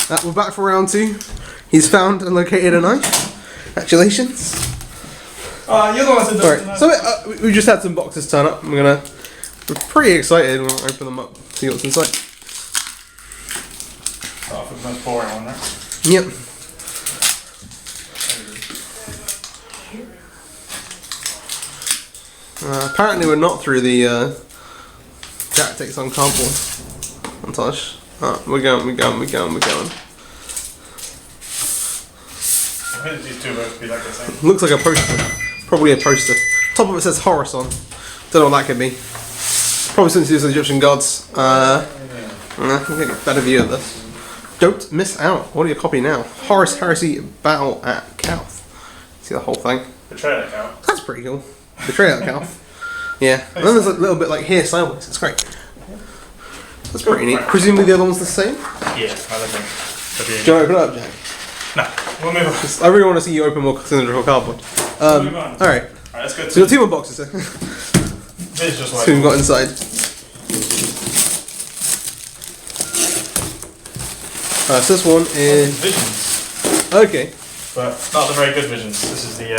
We're back for round 2. He's found and located a knife. Congratulations. You're the one that Alright, so we just had some boxes turn up. We're pretty excited when we open them up, see what's inside. Start off with the most boring one, right? Yep. Apparently we're not through the Jack takes on cardboard montage. We're going. I think these two both be like the same. Looks like a poster. Probably a poster. Top of it says Horus on. Don't know what that could be. Probably something to do with the Egyptian gods. I can get a better view of this. Don't miss out. What are you copying now? Horus Heresy Battle at Calth. See the whole thing? Betrayal at Calth. That's pretty cool. Betrayal at Calth. Yeah. And then there's a little bit like here sideways. It's great. That's pretty neat. Presumably the other one's the same? Yeah, I like them. Do you want to open it up, Jack? No, we'll move on. I really want to see you open more cylindrical cardboard. We'll move on. Alright. Alright, let's go to... So you've got 2 more boxes there. This is just So we've got inside. So this one is... Visions. Okay. But not the very good visions. This is the...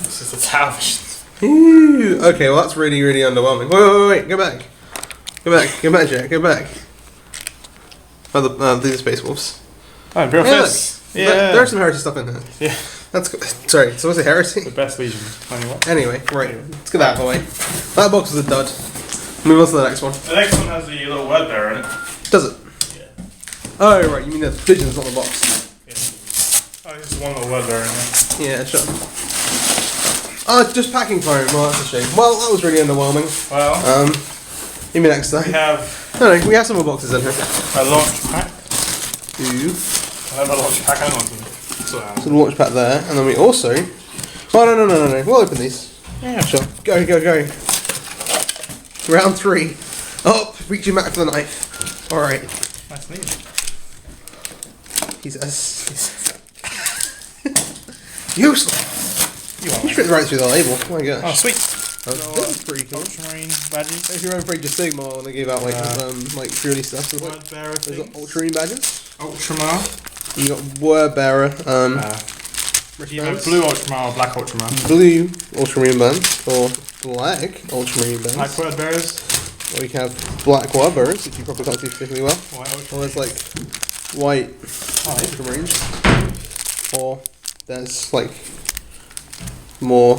This is the Tau visions. Ooh, okay, well that's really, really underwhelming. Wait, go back. Go back, Jack, go back. These are Space Wolves. Oh, Imperial Fists. Yeah. There's some Heresy stuff in there. Yeah. That's good. Sorry, so what's it, Heresy? The best Legion. Anyway, right, let's get that out of the way. That box is a dud. Move on to the next one. The next one has the little word bearer in it. Does it? Yeah. Oh, right, you mean the Visions, not the box. Yeah. Oh, just one little word bearer in there. Yeah, sure. Oh, just packing foam. Well, that's a shame. Well, that was really underwhelming. Well, maybe next time. we have No, we have some more boxes in here. a launch pack. Ooh. I have a launch pack. I don't want to. So the launch pack there, and then we also... Oh, no. We'll open these. Yeah. Sure. Go. Round 3. Oh, reaching back for the knife. Alright. Nice and easy. He's useless. You fit right through the label. Oh my gosh. Oh, sweet. This is pretty cool. Ultramarine badges. If you remember Age of Sigma when they gave out like purely stuff, there's Word bearer there's things. Ultramarine badges. Ultramar. You got Word Bearer, Either blue Ultramar or black Ultramar. blue Ultramarine bands or black Ultramarine bands. Black word bearers. Or you can have black Word Bearers, which you probably can't see particularly well. White Or Ultramarine. there's like white Oh, Ultramarines. Or there's like more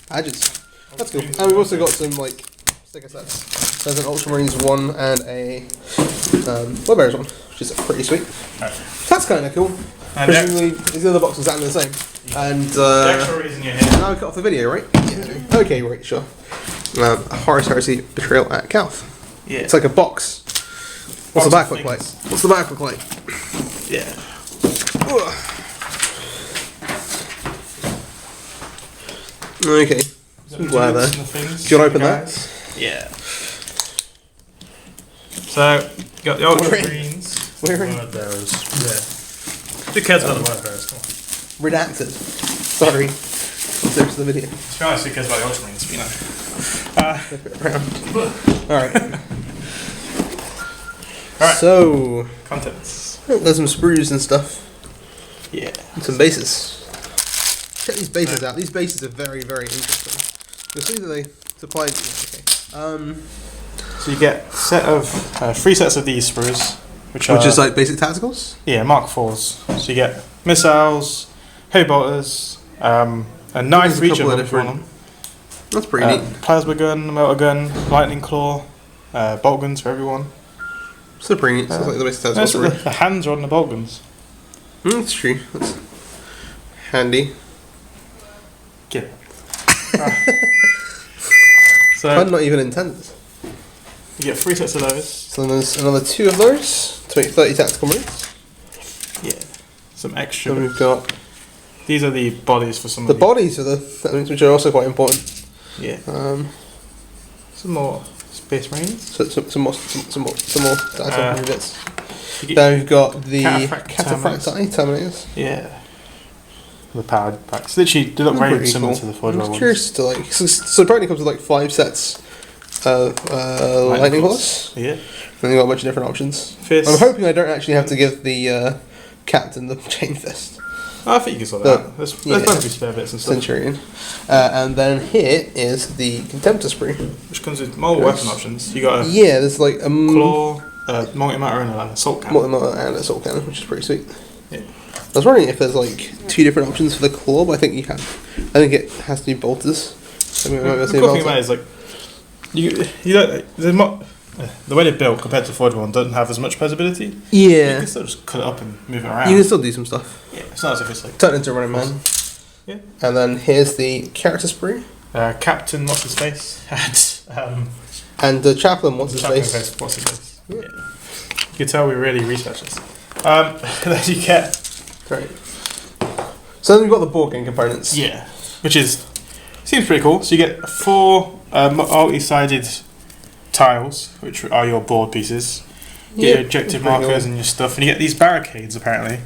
badges. That's cool. And we've also got some like sticker sets. There's an Ultramarines one and a Word Bearers one, which is pretty sweet. Right. That's kind of cool. And Presumably, the other boxes exactly the same. And the actual reason you're here. now we cut off the video, right? Yeah. Okay, right, sure. Horus Heresy Betrayal at Calth. Yeah. It's like a box. What's the back look like? What's the back look like? Yeah. Okay. Where there? Do you want to open that? Yeah. So, you got the Ultramarines. We're in Word bearers. Yeah. Who cares about the word bearers? Come on. redacted. Sorry. There's the video. To be honest, who cares about the Ultramarines? You know. Alright. Alright. So, Contents. there's some sprues and stuff. Yeah. And some bases. Check these bases out. These bases are very, very interesting. You'll see that they supplied. Okay. So you get a set of 3 sets of these sprues, which is like basic tacticals. Yeah, Mark IVs. So you get missiles, heavy bolters, a knife for each of them. Different. That's pretty neat. Plasma gun, motor gun, lightning claw, bolt guns for everyone. Still pretty neat. Sounds like the basic tacticals. The hands are on the bolt guns. That's true. That's handy. Get it. So I'm not even intended. you get 3 sets of those. So then there's another 2 of those to make 30 tactical marines. Yeah. Some extra. Then we've got These are the bodies for some the of bodies of the things, which are also quite important. Yeah. Some more Space Marines. So some more tactical bits. You Then we've got the Cataphracti Terminators. Yeah. The powered packs. Literally, they look very Pretty similar cool. to the Fordra I'm ones. curious to like. So apparently it comes with like 5 sets Lightning Horse. Yeah. And you got a bunch of different options. Fist. I'm hoping I don't actually have to give the captain the chain fist. I think you can sort that out. There's bound to be spare bits and stuff. Centurion. And then here is the Contemptor Sprue. Which comes with multiple weapon options. You got a there's like a claw, multi-matter and an assault cannon. Multi-matter and assault cannon, which is pretty sweet. Yeah. I was wondering if there's like 2 different options for the claw, but I think you have. I think it has to be bolters. The cool thing about it is like you don't the way they're built compared to the Forge one doesn't have as much possibility. Yeah. You can still just cut it up and move it around. You can still do some stuff. Yeah, it's not as if it's like turn into a running man. Yeah. And then here's the character sprue. Captain, what's his face? And the chaplain, what's his face? What's his face? Yeah. You can tell we really researched this. Then you get. Great. So then we've got the board game components. Yeah. Which seems pretty cool. So you get 4 multi-sided tiles, which are your board pieces. You get your objective markers and your stuff, and you get these barricades apparently,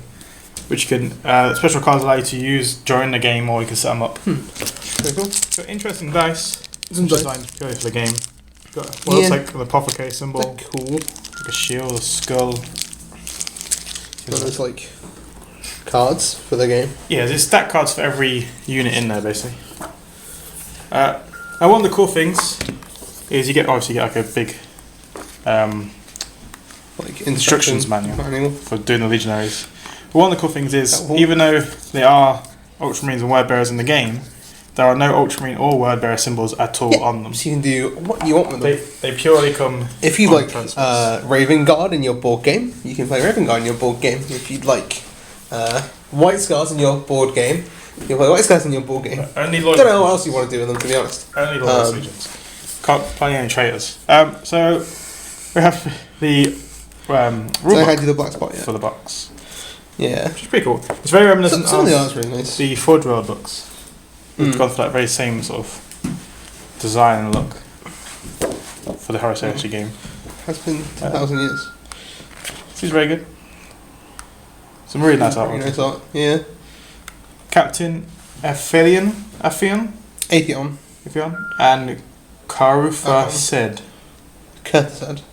which you can special cards allow you to use during the game, or you can set them up. Pretty cool. Got interesting dice. Designed purely for the game. Got what looks like the apothecary symbol. They're cool. Like a shield, a skull. So there's like cards for the game. Yeah, there's stack cards for every unit in there basically. Now one of the cool things is you get like a big like instructions manual for doing the legionaries. But one of the cool things is even though they are Ultramarines and word bearers in the game, there are no Ultramarine or word bearer symbols at all on them. So you can do what you want with them. They purely come. If you like Raven Guard in your board game, you can play Raven Guard in your board game. If you'd like White Scars in your board game, you can play White Scars in your board game. Only I don't know what else you want to do with them, to be honest. Only loyalist legions. Can't play any traitors. So we have the rule book the black spot for the box. Yeah, which is pretty cool. It's very reminiscent some of of the art's really nice. The Forge World books. We've gone for that very same sort of design and look for the Horus Heresy game. Has been 2,000 years. Seems very good. Some really nice art. Very nice art, yeah. Captain Aphelion, Atheon, and Karufa said. Kurthased.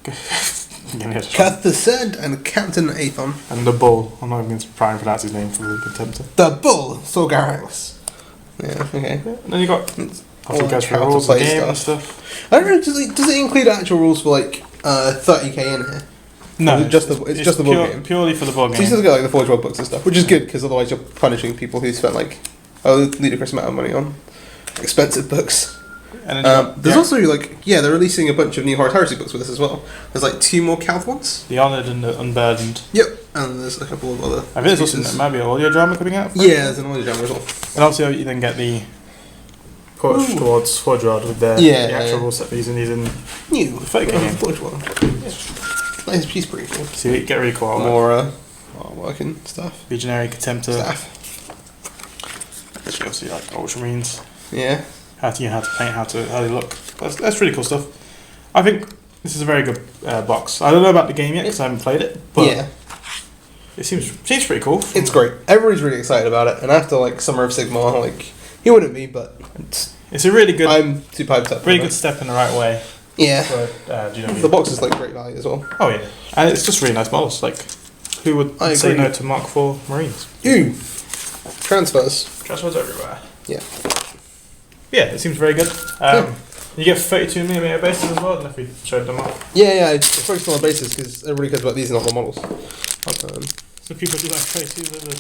Kurthased and Captain Athon. And the Bull. I'm not even going to try and pronounce his name for the Contemptor. The Bull, Sorgarax. Yeah, okay. And then you got obviously goes for rules of the game and stuff. I don't know, does it include actual rules for like 30k in here? No, it's just the board game. Purely for the board game. So you still get like the Forge World books and stuff, which is good because otherwise you're punishing people who spent like a ludicrous amount of money on expensive books. And then there's also like they're releasing a bunch of new Horus Heresy books with this as well. There's like 2 more Calth ones. The Honoured and the Unburdened. Yep, and there's a couple of other. I think there's also maybe an audio drama coming out. There's an audio drama as well. And also you then get the push towards Forge World with the actual rule set for using these in new fake game. Forge World. Nice piece, pretty cool. So you get really cool. More working stuff. Legionary Contemptor Staff. Which obviously like Ultramarines. Yeah. How to paint, how they look. That's really cool stuff. I think this is a very good box. I don't know about the game yet because I haven't played it, but it seems pretty cool. It's great. Everybody's really excited about it, and after like Summer of Sigmar, like he wouldn't be, but it's a really good. I'm too piped up. Really good step in the right way. Yeah. For, the box is like great value as well. Oh yeah, and it's just really nice models. Like, who would say no to Mark IV Marines? Ooh. Transfers everywhere. Yeah. Yeah, it seems very good. You get 32mm bases as well. I don't know if we showed them off. Yeah, I focused on the bases because everybody cares about these and not the models. So people do like 32, there's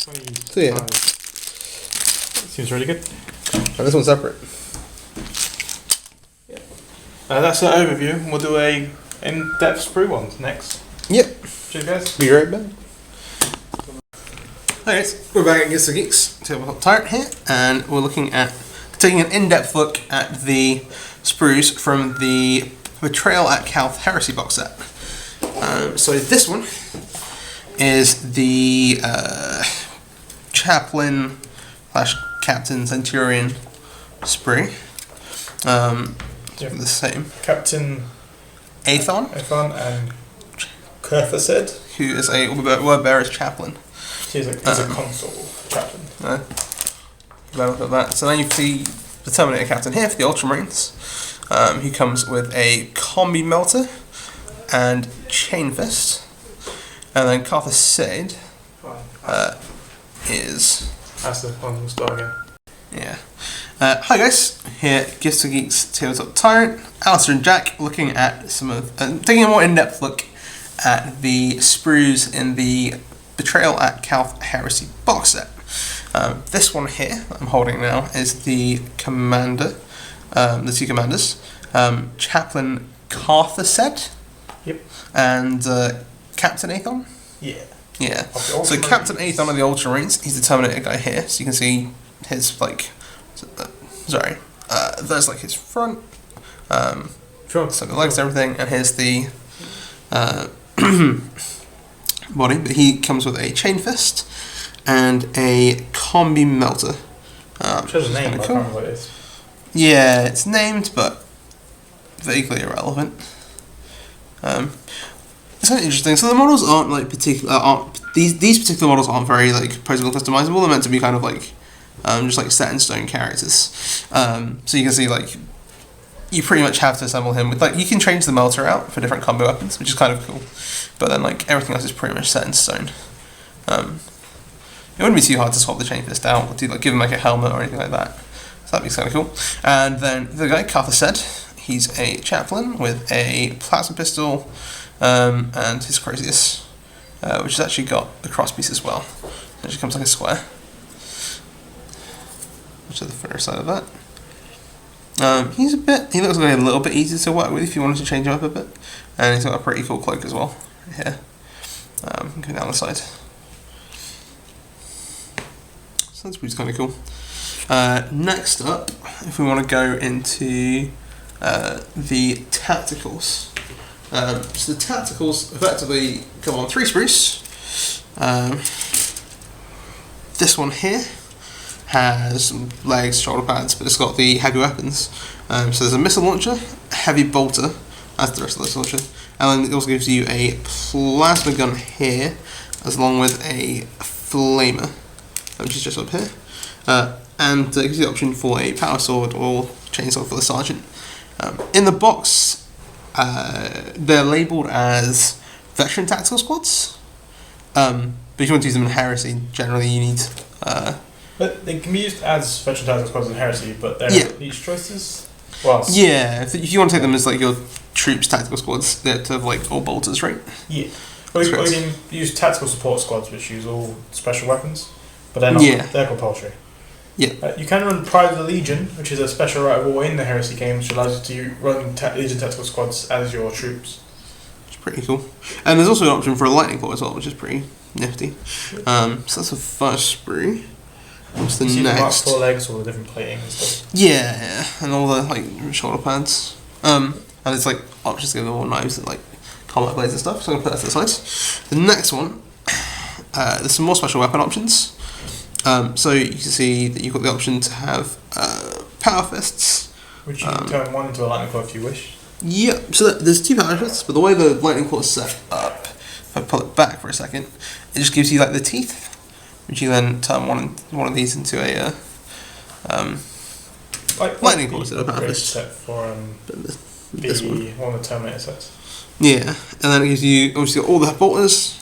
20. So yeah. Seems really good. And this one's separate. Yeah. That's the overview. We'll do a in-depth sprue one next. Yep. Cheers, guys. Be right back. Hi guys, we're back at Geeks LTD Tabletop Tyrant here, and we're taking an in-depth look at the sprues from the Betrayal at Calth Heresy box set. So this one is the Chaplain / Captain Centurion sprue. The same. Captain Athon and Kurthased, who is a word bearer's chaplain. He's a consul chaplain. Look at that. So then you see the Terminator captain here for the Ultramarines. He comes with a combi melter and chain fist, and then Calth is That's the one we'll start again. yeah. Hi guys, here Geeks to Geeks Tabletop Tyrant, Alistair and Jack, looking at some of taking a more in-depth look at the sprues in the Betrayal at Calth Heresy box set. This one here I'm holding now is the commander, the two commanders, Chaplain Calth set, yep, and Captain Aethon. Yeah. Yeah. So Captain Aethon of the Ultramarines, he's the Terminator guy here. So you can see his like, there's like his front, Sure. so the legs, everything, and here's the body. But he comes with a chain fist and a combi melter. Shows a name, but I can't remember what it is. Yeah, it's named, but vaguely irrelevant. It's kind of interesting. So the models aren't like these particular models aren't very like posable customizable. They're meant to be kind of like just like set in stone characters. So you can see like you pretty much have to assemble him with like you can change the melter out for different combo weapons, which is kind of cool. But then like everything else is pretty much set in stone. It wouldn't be too hard to swap the chain fist out or to like give him like a helmet or anything like that. So that'd be kind of cool. And then the guy Calth said, he's a chaplain with a plasma pistol and his Crazius, which has actually got a crosspiece as well. It actually comes like a square. Which is the further side of that. He looks like a little bit easier to work with if you wanted to change him up a bit. And he's got a pretty cool cloak as well. Here. Going down the side. So that's pretty kind of cool. Next up, if we want to go into the tacticals. So the tacticals effectively come on 3 sprues. This one here has some legs, shoulder pads, but it's got the heavy weapons. So there's a missile launcher, a heavy bolter, as the rest of this launcher, and then it also gives you a plasma gun here, as along with a flamer, which is just up here. And it gives you the option for a power sword or chainsaw for the sergeant. In the box, they're labelled as veteran tactical squads, but if you want to use them in Heresy, generally you need... but they can be used as veteran tactical squads in Heresy, but they're each choices? Well, yeah, if you want to take them as like your troops tactical squads, they have to have like all bolters, right? Yeah. Or you can use tactical support squads, which use all special weapons, but they're not, they're compulsory. Yeah. You can run Pride of the Legion, which is a special right of war in the Heresy games, which allows you to run Legion tactical squads as your troops. It's pretty cool. And there's also an option for a lightning claw as well, which is pretty nifty. So that's the first sprue. What's the next? The 4 legs, all the different plating and stuff. Yeah, and all the like shoulder pads. And it's like options to give them all knives and like combat blades and stuff. So I'm gonna put that to the side. The next one, there's some more special weapon options. So you can see that you've got the option to have power fists, which you can turn one into a lightning claw if you wish. Yeah, so there's 2 power fists, but the way the lightning claw is set up, if I pull it back for a second, it just gives you like the teeth, which you then turn one of these into a lightning claw instead of power fist. Set for this one of the Terminator sets. Yeah, and then it gives you obviously all the bolters.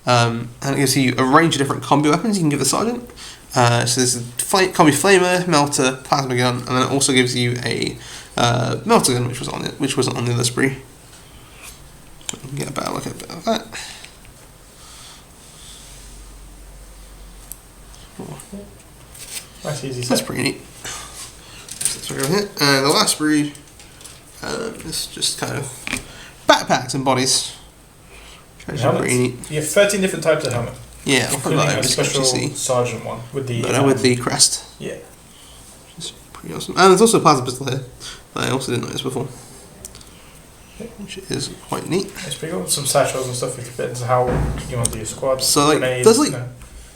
And it gives you a range of different combi weapons you can give the sergeant. So there's a combi flamer, melter, plasma gun, and then it also gives you a melter gun, which wasn't on the other sprue. You can get a better look at a bit of that. That's easy. That's pretty neat. So over here, and the last sprue is just kind of backpacks and bodies. Pretty neat. You have 13 different types of helmet. Yeah, including a special sergeant one with the crest. Yeah, which is pretty awesome. And there's also a plasma pistol here that I also didn't notice before, which is quite neat. It's pretty cool. Some satchels and stuff. It depends how you want to do your squad. So like, there's like,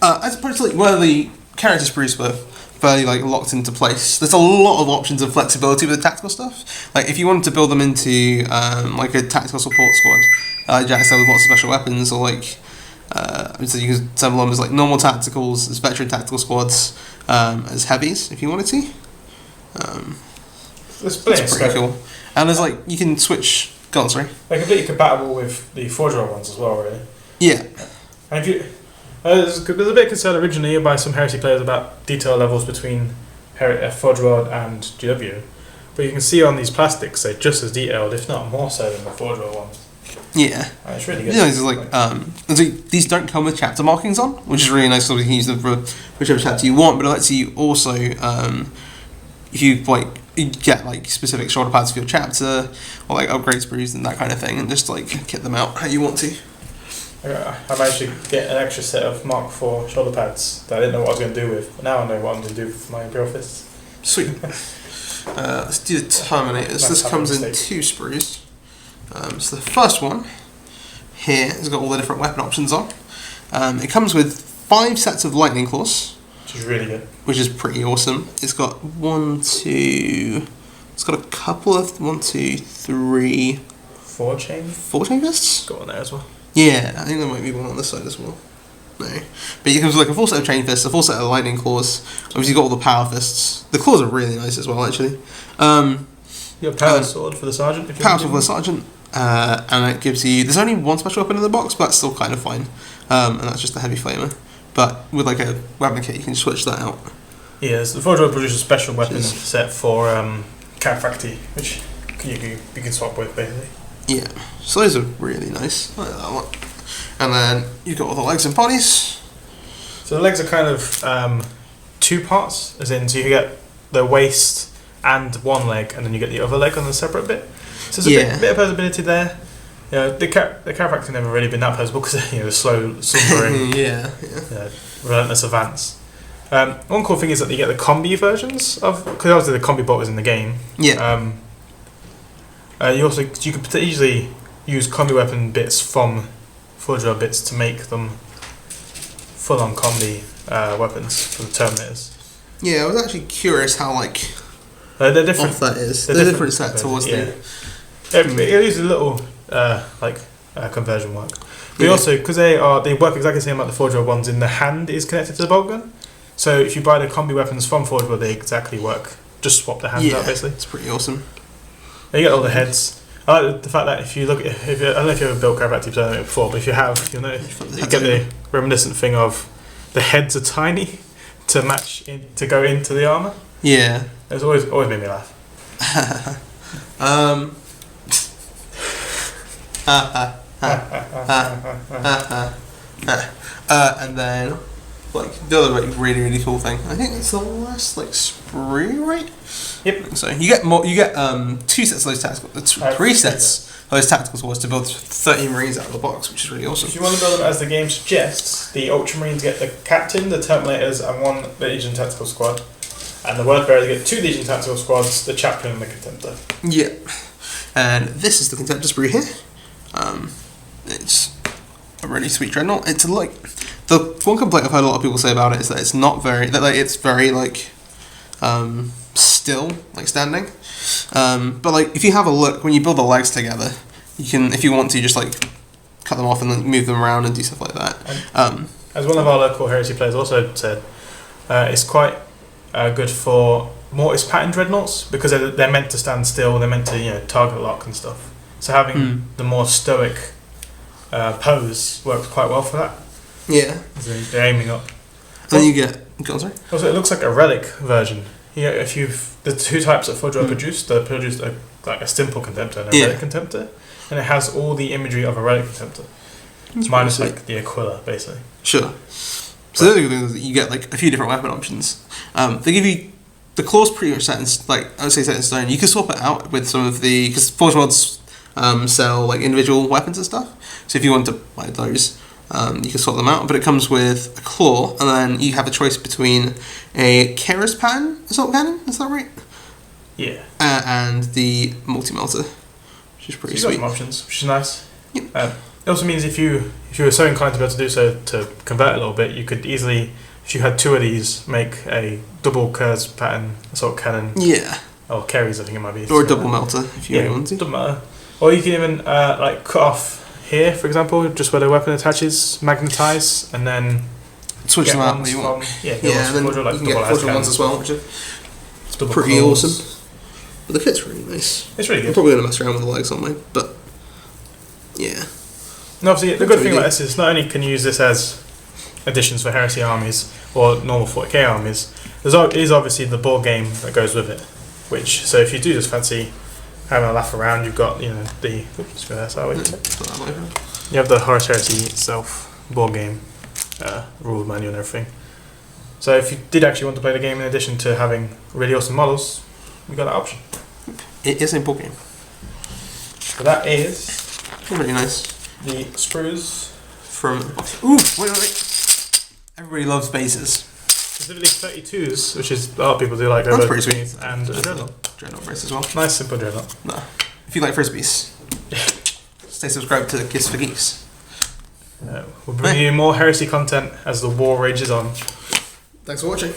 as opposed to like where the character sprues were fairly like locked into place. There's a lot of options and flexibility with the tactical stuff. Like if you wanted to build them into like a tactical support squad, Jack said with lots of special weapons, or like so you can assemble them as like normal tacticals, as veteran tactical squads, as heavies if you wanted to. It's pretty cool. And there's like, you can switch... Go on, sorry. They're completely compatible with the Forge World ones as well, really. Yeah. And if you... there's a bit of concern originally by some Heresy players about detail levels between Forge World and GW. But you can see on these plastics, they're just as detailed, if not more so than the Forge World ones. Yeah. It's really good. Yeah, it's like, so these don't come with chapter markings on, which is really nice, so you can use them for whichever chapter you want, but it lets you also, if you like, you get like specific shoulder pads for your chapter, or like upgrade sprues and that kind of thing, and just like kit them out how you want to. I managed to get an extra set of Mark IV shoulder pads that I didn't know what I was going to do with, but now I know what I'm going to do with my Imperial Fists. Sweet. Let's do the Terminators. This comes in 2 sprues. So the first one here has got all the different weapon options on. It comes with 5 sets of lightning claws, which is really good. Which is pretty awesome. It's got it's got a couple of 4 chain fists. Got one there as well. Yeah, I think there might be one on this side as well. No, but it comes with like a full set of chain fists, a full set of lightning claws. Obviously, you've got all the power fists. The claws are really nice as well, actually. You got power sword for the sergeant. Power sword for the sergeant, and it gives you. There's only one special weapon in the box, but that's still kind of fine. And that's just the heavy flamer. But with like a weapon kit, you can switch that out. Yes, the Forge World produces a special weapon set for Calth, which you can swap with basically. Yeah, so those are really nice. I like that one. And then you've got all the legs and bodies. So the legs are kind of 2 parts, as in, so you get the waist and one leg, and then you get the other leg on the separate bit. So there's a bit of posability there. You know, the Calth never really been that posable because the slow, slumbering, relentless advance. One cool thing is that you get the combi versions of, because obviously the combi bot was in the game. Yeah. You could easily use combi weapon bits from Forge World bits to make them full-on combi weapons for the Terminators. Yeah, I was actually curious how they're different. Off that is. They're different set towards the. It uses a little conversion work. But also, because they work exactly the same like the Forge World ones, in the hand is connected to the bolt gun. So if you buy the combi weapons from Forge World, they exactly work. Just swap the hands out basically. It's pretty awesome. You get all the heads. I like the fact that if you look at, I don't know if you've ever built Calth before, but if you have, you'll know you get the reminiscent thing of the heads are tiny to match to go into the armor. Yeah, it's always made me laugh. And then the other really cool thing. I think it's the last sprue, right? Yep. So you get more. You get 2 sets of those tactical, 3 sets of those tactical swords to build 30 Marines out of the box, which is really awesome. If you want to build them as the game suggests, the Ultramarines get the captain, the Terminators, and 1 Legion tactical squad, and the Word Bearers get 2 Legion tactical squads, the chaplain and the contemptor. Yeah. And this is the contemptor sprue here. It's a really sweet dreadnought. It's like the one complaint I've heard a lot of people say about it is that it's not very it's very still standing. But if you have a look when you build the legs together, you can, if you want to, just cut them off and then move them around and do stuff like that. As one of our local Heresy players also said, it's quite good for mortis pattern dreadnoughts because they're meant to stand still. They're meant to target lock and stuff. So having the more stoic pose works quite well for that. Yeah. So they're aiming up. Then you get. Go on, sorry. Also, it looks like a relic version. If you've the 2 types that Forge World produced, they produced a simple contemptor and a relic contemptor, and it has all the imagery of a relic contemptor, minus the Aquila, basically. Sure. So the other thing is that you get a few different weapon options. They give you the claws pretty much set in I would say set in stone. You can swap it out with some of the, because Forge Worlds sell individual weapons and stuff. So if you want to buy those, you can swap them out. But it comes with a claw, and then you have a choice between a Keras pattern assault cannon. Is that right? Yeah. And the multi-melter, which is pretty sweet. Got some options, which is nice. Yep. It also means if you were so inclined to be able to do so to convert a little bit, you could easily, if you had 2 of these, make a double Keras pattern assault cannon. Yeah. Or Keras, I think it might be. Or a double melter, if you want to. Doesn't matter. Or you can even cut off here, for example, just where the weapon attaches, magnetize, and then switch them out. And then you can get Forge ones as well, which are pretty awesome. But the kit's really nice. It's really I'm good. probably going to mess around with the legs on mine, but yeah. And obviously, the good thing about this is not only can you use this as additions for Heresy armies or normal 40k armies, there is obviously the board game that goes with it. Which, so if you do just fancy having a laugh around, you've got, you know, the... Oops, go there, sorry. You have the Horus Heresy itself, board game, rule manual and everything. So if you did actually want to play the game in addition to having really awesome models, you've got that option. It is a board game. So that is... Really nice. The sprues from... Ooh, wait. Everybody loves bases. Specifically 32s, which is a lot of people do like That's over pretty sweet. And a Dreadnought. Dreadnought base as well. Nice, simple Dreadnought. No. If you like frisbees, stay subscribed to Geeks for Geeks. We'll bring you more Heresy content as the war rages on. Thanks for watching.